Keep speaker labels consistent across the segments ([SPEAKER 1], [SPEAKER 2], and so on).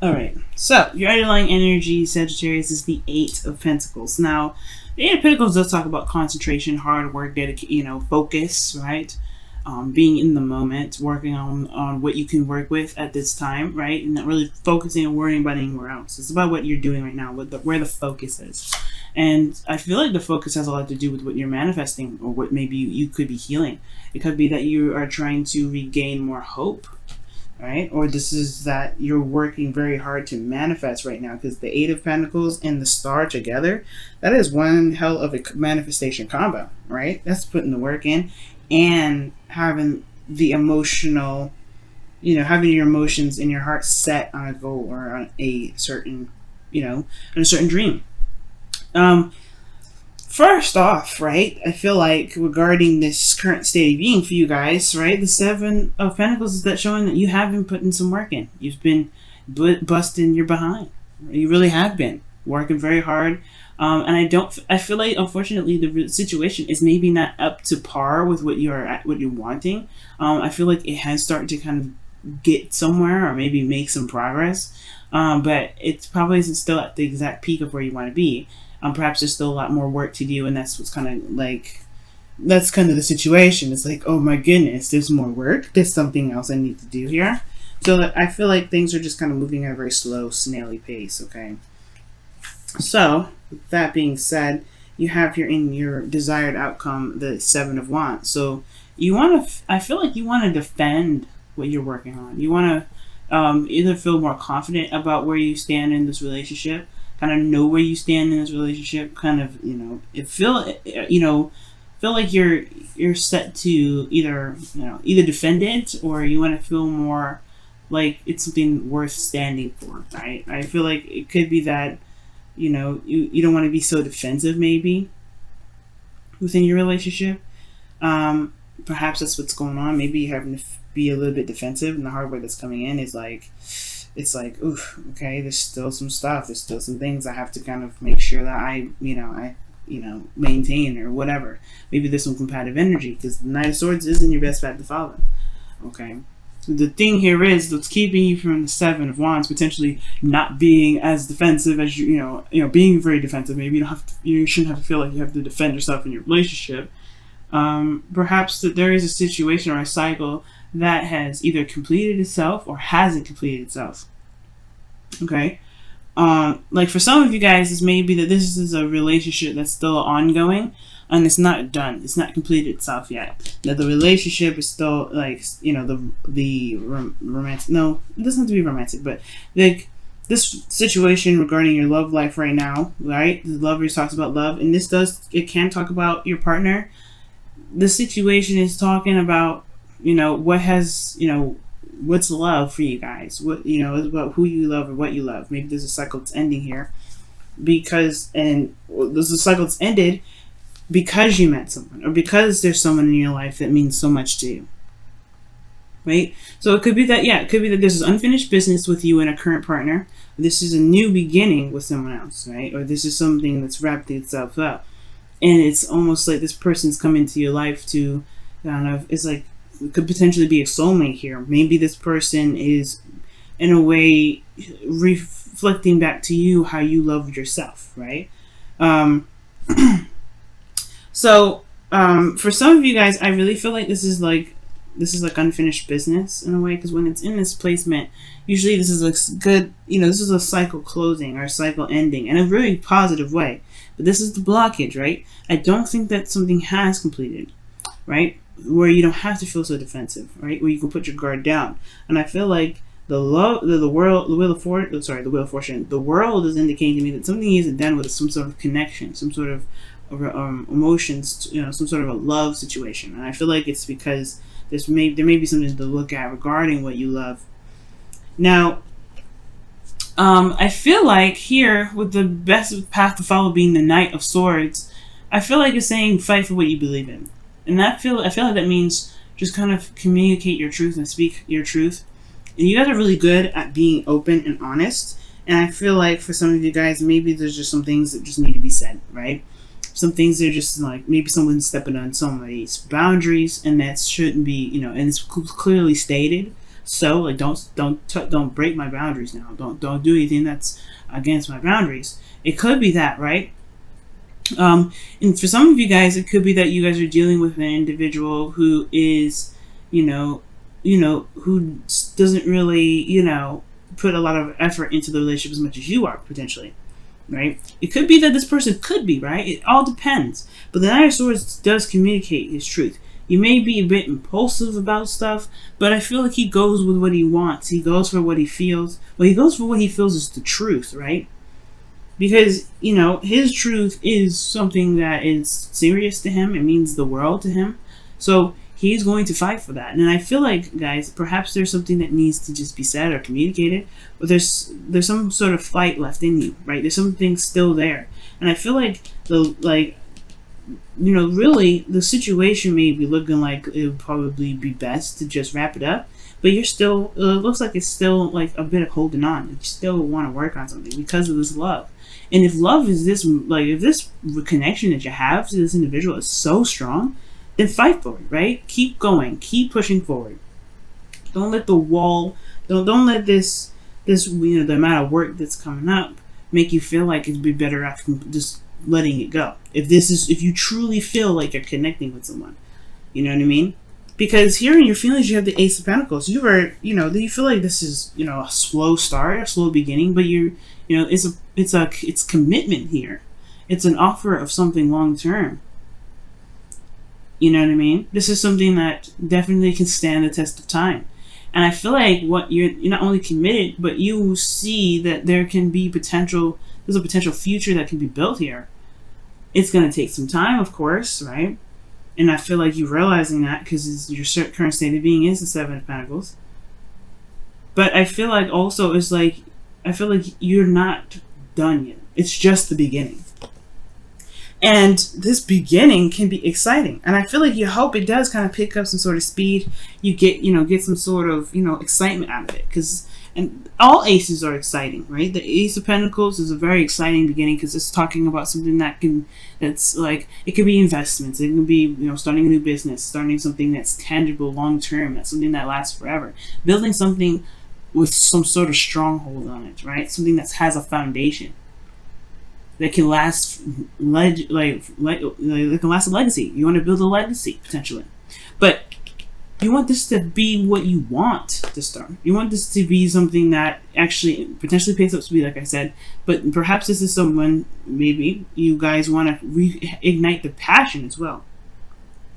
[SPEAKER 1] All right. So your underlying energy, Sagittarius, is the Eight of Pentacles. Now, the Eight of Pentacles does talk about concentration, hard work, dedication, focus, right? Being in the moment, working on what you can work with at this time, right? And not really focusing and worrying about anywhere else. It's about what you're doing right now, where the focus is. And I feel like the focus has a lot to do with what you're manifesting or what maybe you could be healing. It could be that you are trying to regain more hope, right? Or this is that you're working very hard to manifest right now, because the Eight of Pentacles and the Star together, that is one hell of a manifestation combo, right? That's putting the work in and having the emotional, having your emotions and your heart set on a goal or on a certain, on a certain dream. First off, right, I feel like regarding this current state of being for you guys, right, the Seven of Pentacles is that showing that you have been putting some work in. You've been busting your behind. You really have been working very hard. And I feel like, unfortunately, the situation is maybe not up to par with what you're wanting. I feel like it has started to kind of get somewhere or maybe make some progress. But it's probably still at the exact peak of where you want to be. Perhaps there's still a lot more work to do, and that's what's kind of like, that's kind of the situation. It's like, oh my goodness, there's more work. There's something else I need to do here. So I feel like things are just kind of moving at a very slow, snaily pace, okay? So, with that being said, you have here in your desired outcome the Seven of Wands. So, I feel like you want to defend what you're working on. You want to either feel more confident about where you stand in this relationship, kind of know where you stand in this relationship, kind of, feel like you're set to either defend it, or you want to feel more like it's something worth standing for, right? I feel like it could be that, you don't want to be so defensive maybe within your relationship. Perhaps that's what's going on. Maybe you're having to be a little bit defensive, and the hardware that's coming in is like, it's like, oof, okay, there's still some stuff. There's still some things I have to kind of make sure that I maintain or whatever. Maybe there's some competitive energy, because the Knight of Swords isn't your best path to follow. Okay. The thing here is what's keeping you from the Seven of Wands potentially not being as defensive as being very defensive. Maybe you shouldn't have to feel like you have to defend yourself in your relationship. Perhaps that there is a situation or a cycle that has either completed itself or hasn't completed itself. Okay. Like for some of you guys, this may be that this is a relationship that's still ongoing and it's not done. It's not completed itself yet. That the relationship is still like, the romantic. No, it doesn't have to be romantic, but like this situation regarding your love life right now, right? The Lovers talks about love, and it can talk about your partner. The situation is talking about, what's love for you guys? What, it's about who you love or what you love. Maybe there's a cycle that's ending here there's a cycle that's ended because you met someone, or because there's someone in your life that means so much to you, right? So it could be that, this is unfinished business with you and a current partner. This is a new beginning with someone else, right? Or this is something that's wrapped itself up. And it's almost like this person's come into your life to, it's like, it could potentially be a soulmate here. Maybe this person is, in a way, reflecting back to you how you loved yourself, right? So, for some of you guys, I really feel like this is like unfinished business in a way, because when it's in this placement, usually this is a good, this is a cycle closing or a cycle ending in a really positive way. But this is the blockage, right? I don't think that something has completed, right? Where you don't have to feel so defensive, right? Where you can put your guard down. And I feel like the Wheel of Fortune, the world is indicating to me that something isn't done with some sort of connection, some sort of emotions, some sort of a love situation. And I feel like it's because there may be something to look at regarding what you love. Now, I feel like here, with the best path to follow being the Knight of Swords, I feel like it's saying fight for what you believe in. And I feel like that means just kind of communicate your truth and speak your truth. And you guys are really good at being open and honest. And I feel like for some of you guys, maybe there's just some things that just need to be said, right? Some things that are just like, maybe someone's stepping on somebody's boundaries, and that shouldn't be, and it's clearly stated. So like, don't break my boundaries now. Don't do anything that's against my boundaries. It could be that, right? And for some of you guys, it could be that you guys are dealing with an individual who is, who doesn't really, put a lot of effort into the relationship as much as you are, potentially, right? It could be that this person could be, right? It all depends. But the Knight of Swords does communicate his truth. You may be a bit impulsive about stuff, but I feel like he goes with what he wants. He goes for what he feels. Well, he goes for what he feels is the truth, right? Because, his truth is something that is serious to him. It means the world to him. So he's going to fight for that. And I feel like, guys, perhaps there's something that needs to just be said or communicated, but there's some sort of fight left in you, right? There's something still there. And I feel like really the situation may be looking like it would probably be best to just wrap it up, but you're still, it looks like it's still like a bit of holding on. You still want to work on something because of this love. And if love is this, if this connection that you have to this individual is so strong, then fight for it, right? Keep going, keep pushing forward. Don't let the wall, don't let this, the amount of work that's coming up make you feel like it'd be better off just letting it go. If you truly feel like you're connecting with someone, you know what I mean? Because here in your feelings, you have the Ace of Pentacles. You feel like this is, a slow start, a slow beginning, but it's commitment here. It's an offer of something long term. You know what I mean? This is something that definitely can stand the test of time. And I feel like you're not only committed, but you see that there's a potential future that can be built here. It's going to take some time, of course, right? And I feel like you're realizing that because your current state of being is the Seven of Pentacles. But I feel like also you're not done yet. It's just the beginning. And this beginning can be exciting. And I feel like you hope it does kind of pick up some sort of speed. You get some sort of, excitement out of it. And all aces are exciting, right? The Ace of Pentacles is a very exciting beginning because it's talking about something that's like, it could be investments. It can be, starting a new business, starting something that's tangible, long-term, that's something that lasts forever. Building something with some sort of stronghold on it, right? Something that has a foundation that can last, it can last a legacy. You want to build a legacy, potentially. But you want this to be what you want to start. You want this to be something that actually potentially picks up speed, like I said. But perhaps this is someone, maybe you guys want to reignite the passion as well,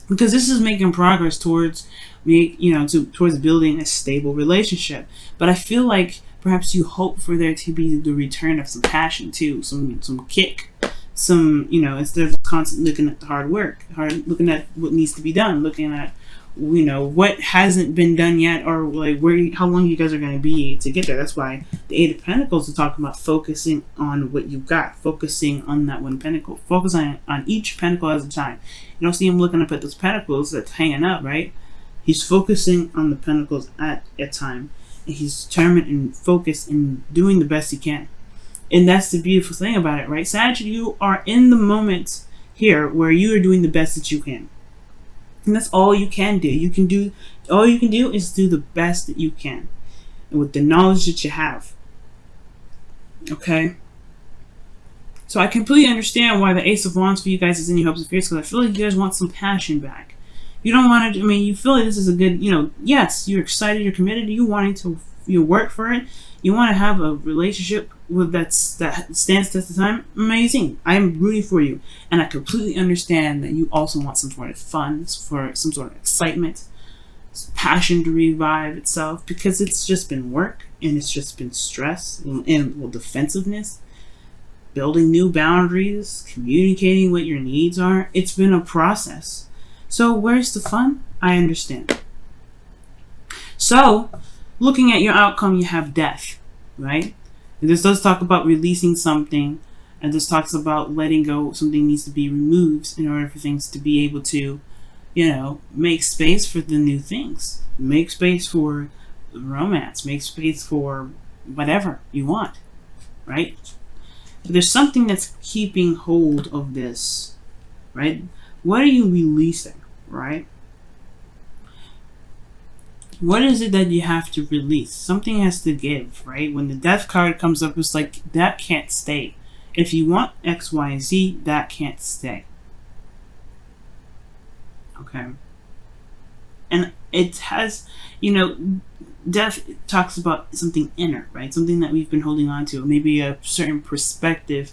[SPEAKER 1] because this is making progress towards towards building a stable relationship. But I feel like perhaps you hope for there to be the return of some passion too, some kick, instead of constantly looking at the hard work, looking at what needs to be done, looking at what hasn't been done yet, or like how long you guys are going to be to get there. That's why the Eight of Pentacles is talking about focusing on what you've got, focusing on that one pentacle, focusing on each pentacle at a time. You don't see him looking up at those pentacles that's hanging up, right? He's focusing on the pentacles at a time, and he's determined and focused and doing the best he can. And that's the beautiful thing about it, right? Sag, you are in the moment here where you are doing the best that you can. And that's all you can do. All you can do is do the best that you can, and with the knowledge that you have. Okay? So I completely understand why the Ace of Wands for you guys is in your hopes and fears, because I feel like you guys want some passion back. You don't want to, you feel like this is a good, yes, you're excited, you're committed, you wanting to work for it. You want to have a relationship that stands test of time. Amazing. I am rooting for you. And I completely understand that you also want some sort of fun, for some sort of excitement, some passion to revive itself, because it's just been work, and it's just been stress and defensiveness, building new boundaries, communicating what your needs are. It's been a process. So where's the fun? I understand. So, looking at your outcome, you have death, right? And this does talk about releasing something, and this talks about letting go. Something needs to be removed in order for things to be able to, make space for the new things. Make space for romance. Make space for whatever you want, right? But there's something that's keeping hold of this, right? What are you releasing, right? What is it that you have to release? Something has to give, right? When the death card comes up, it's like, that can't stay. If you want X, Y, and Z, that can't stay. Okay. And it has, you know, death talks about something inner, right? Something that we've been holding on to. Maybe a certain perspective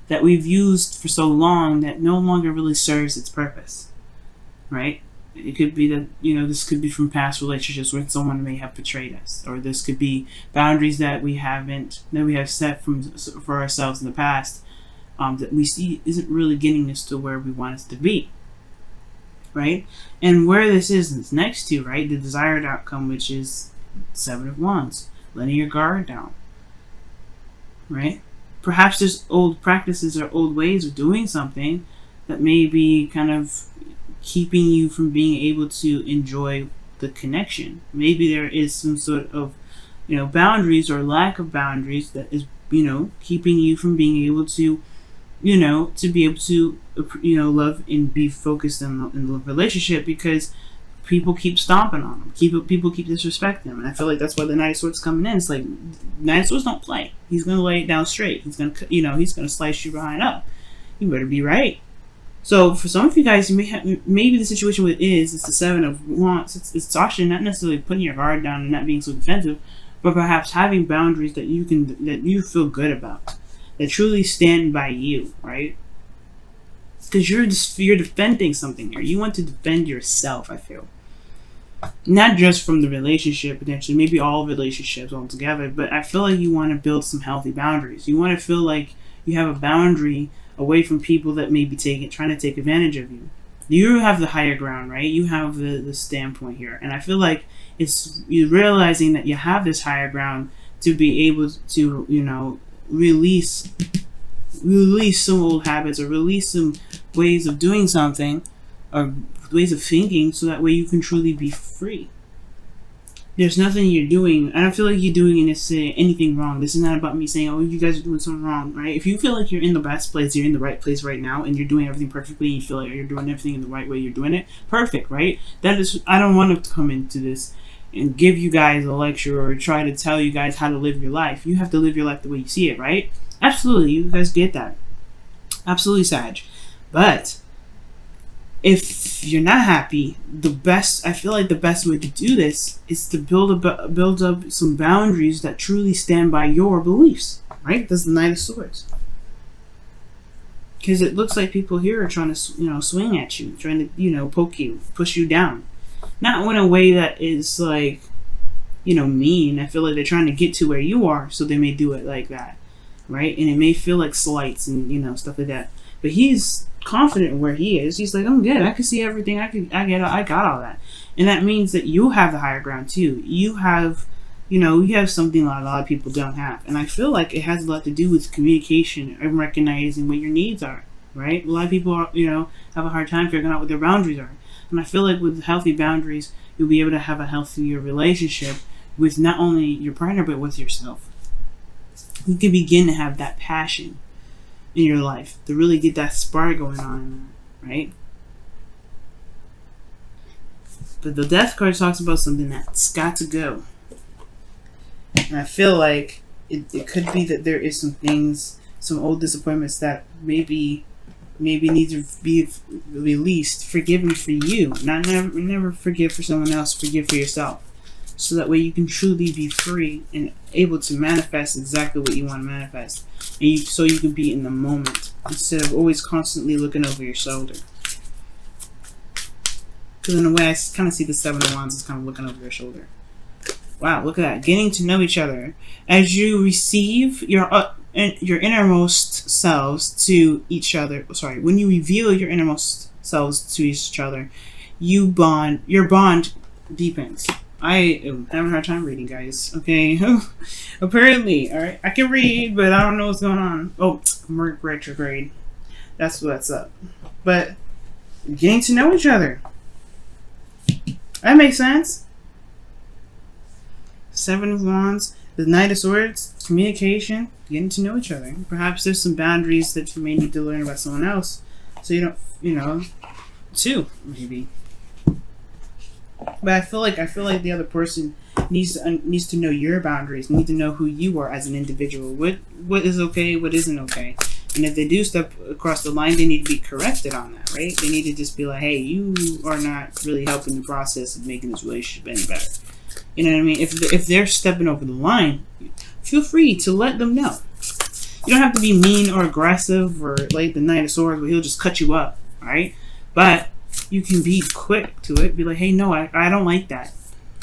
[SPEAKER 1] that we've used for so long that no longer really serves its purpose, right? It could be that, you know, this could be from past relationships where someone may have betrayed us, or this could be boundaries that we have set for ourselves in the past, that we see isn't really getting us to where we want us to be, right? And where this is next to, right, the desired outcome, which is Seven of Wands, letting your guard down, right? Perhaps there's old practices or old ways of doing something that may be kind of keeping you from being able to enjoy the connection. Maybe there is some sort of, you know, boundaries or lack of boundaries that is, you know, keeping you from being able to, you know, to be able to, you know, love and be focused in the relationship, because people keep stomping on them. People keep disrespecting them. And I feel like that's why the Knight of Swords coming in. It's like, Knight of Swords don't play. He's going to lay it down straight. He's going to, you know, he's going to slice you behind up. You better be right. So for some of you guys, you may have, maybe the situation with it's the Seven of Wands. It's actually not necessarily putting your guard down and not being so defensive, but perhaps having boundaries that you feel good about, that truly stand by you, right? Because you're defending something here. You want to defend yourself, I feel. Not just from the relationship, potentially, maybe all relationships altogether, but I feel like you want to build some healthy boundaries. You want to feel like you have a boundary away from people that may be trying to take advantage of you. You have the higher ground, right? You have the standpoint here. And I feel like it's you realizing that you have this higher ground to be able to, you know, release some old habits, or release some ways of doing something, or ways of thinking, so that way you can truly be free. There's nothing you're doing. I don't feel like you're doing anything wrong. This is not about me saying, oh, you guys are doing something wrong, right? If you feel like you're in the best place, you're in the right place right now, and you're doing everything perfectly, and you feel like you're doing everything in the right way, you're doing it perfect, right? That is, I don't want to come into this and give you guys a lecture or try to tell you guys how to live your life. You have to live your life the way you see it, right? Absolutely, you guys get that. Absolutely, Sag. But if you're not happy, I feel like the best way to do this is to build up some boundaries that truly stand by your beliefs, right? That's the Knight of Swords. Because it looks like people here are trying to, you know, swing at you, trying to, you know, poke you, push you down. Not in a way that is like, you know, mean. I feel like they're trying to get to where you are, so they may do it like that, right? And it may feel like slights and, you know, stuff like that. But he's confident in where he is. He's like, I'm good. I can see everything. I got all that. And that means that you have the higher ground too. You have, you know, you have something a lot of people don't have. And I feel like it has a lot to do with communication and recognizing what your needs are, right? A lot of people are, you know, have a hard time figuring out what their boundaries are. And I feel like with healthy boundaries, you'll be able to have a healthier relationship with not only your partner, but with yourself. You can begin to have that passion in your life to really get that spark going on, right? But the Death card talks about something that's got to go. And I feel like it could be that there is some things, some old disappointments that maybe need to be released, forgiven for you. Never forgive for someone else, forgive for yourself. So that way you can truly be free and able to manifest exactly what you want to manifest. And so you can be in the moment instead of always constantly looking over your shoulder. Because in a way, I kind of see the Seven of Wands as kind of looking over your shoulder. Wow, look at that. Getting to know each other. As you receive your innermost selves to each other. Sorry, when you reveal your innermost selves to each other, your bond deepens. I am having a hard time reading, guys. Okay, apparently, all right. I can read, but I don't know what's going on. Oh, Merc retrograde. That's what's up. But getting to know each other. That makes sense. Seven of Wands, the Knight of Swords, communication, getting to know each other. Perhaps there's some boundaries that you may need to learn about someone else, so you don't, you know, too maybe. But I feel like the other person needs to know your boundaries, need to know who you are as an individual. What is okay, what isn't okay. And if they do step across the line, they need to be corrected on that, right? They need to just be like, hey, you are not really helping the process of making this relationship any better. You know what I mean? If they're stepping over the line, feel free to let them know. You don't have to be mean or aggressive or like the Knight of Swords where he'll just cut you up, right? But you can be quick to it. Be like, hey, no, I don't like that.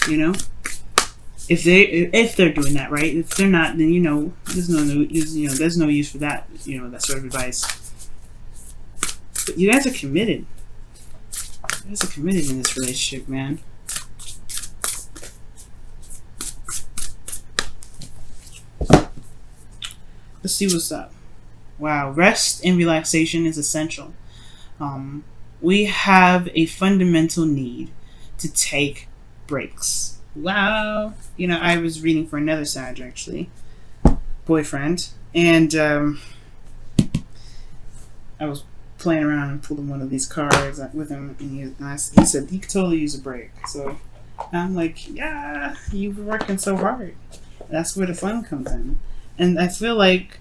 [SPEAKER 1] You know, if they're doing that, right? If they're not, then there's no use for that. That sort of advice. But you guys are committed. You guys are committed in this relationship, man. Let's see what's up. Wow, rest and relaxation is essential. We have a fundamental need to take breaks. Wow. I was reading for another Sag, actually. Boyfriend. And I was playing around and pulled one of these cards with him. And he said he could totally use a break. So I'm like, yeah, you've been working so hard. That's where the fun comes in. And I feel like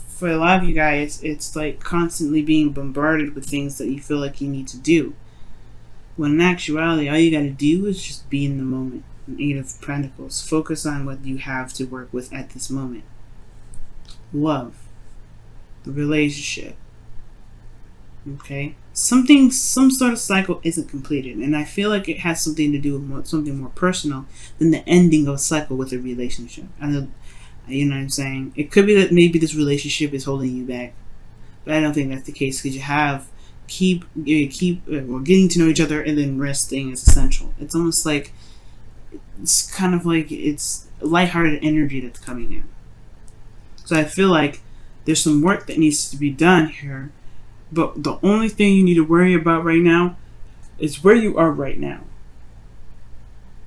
[SPEAKER 1] for a lot of you guys, it's like constantly being bombarded with things that you feel like you need to do. When in actuality, all you got to do is just be in the moment. Eight of Pentacles. Focus on what you have to work with at this moment. Love. The relationship. Okay? Some sort of cycle isn't completed. And I feel like it has something to do with something more personal than the ending of a cycle with a relationship. You know what I'm saying? It could be that maybe this relationship is holding you back, but I don't think that's the case because keep getting to know each other and then resting is essential. It's almost like it's kind of like it's lighthearted energy that's coming in. So I feel like there's some work that needs to be done here, but the only thing you need to worry about right now is where you are right now.